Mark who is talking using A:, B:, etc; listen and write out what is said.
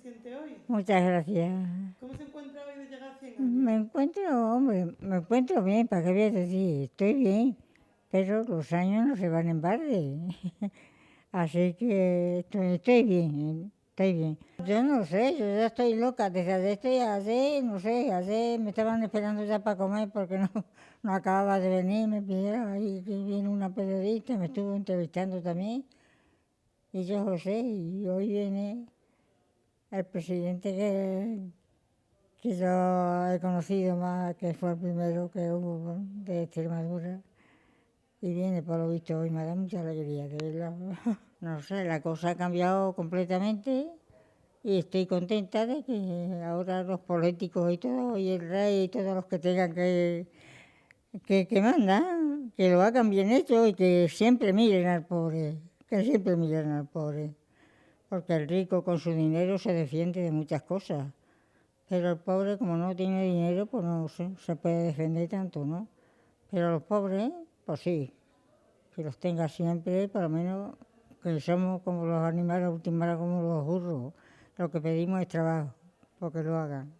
A: siente hoy?
B: Muchas gracias.
A: ¿Cómo se encuentra hoy de llegar a 100
B: Me
A: años?
B: encuentro, hombre, me encuentro bien, ¿para qué voy a decir? Estoy bien, pero los años no se van en balde. Así que estoy bien, estoy bien. Yo no sé, yo ya estoy loca. Desde esto y ayer, no sé, ayer me estaban esperando ya para comer porque no, no acababa de venir. Me pidieron ahí que viene una periodista, me estuvo entrevistando también. Y yo, José, y hoy viene el presidente que yo he conocido más, que fue el primero que hubo de Extremadura. Y viene, por lo visto, hoy me da mucha alegría de verlo. No sé, la cosa ha cambiado completamente y estoy contenta de que ahora los políticos y todo, y el rey y todos los que tengan que mandan, que lo hagan bien hecho y que siempre miren al pobre, que siempre miren al pobre. Porque el rico con su dinero se defiende de muchas cosas, pero el pobre como no tiene dinero, pues no se puede defender tanto, ¿no? Pero los pobres, pues sí, que los tenga siempre, por lo menos que somos como los animales, última hora como los burros. Lo que pedimos es trabajo, porque lo hagan.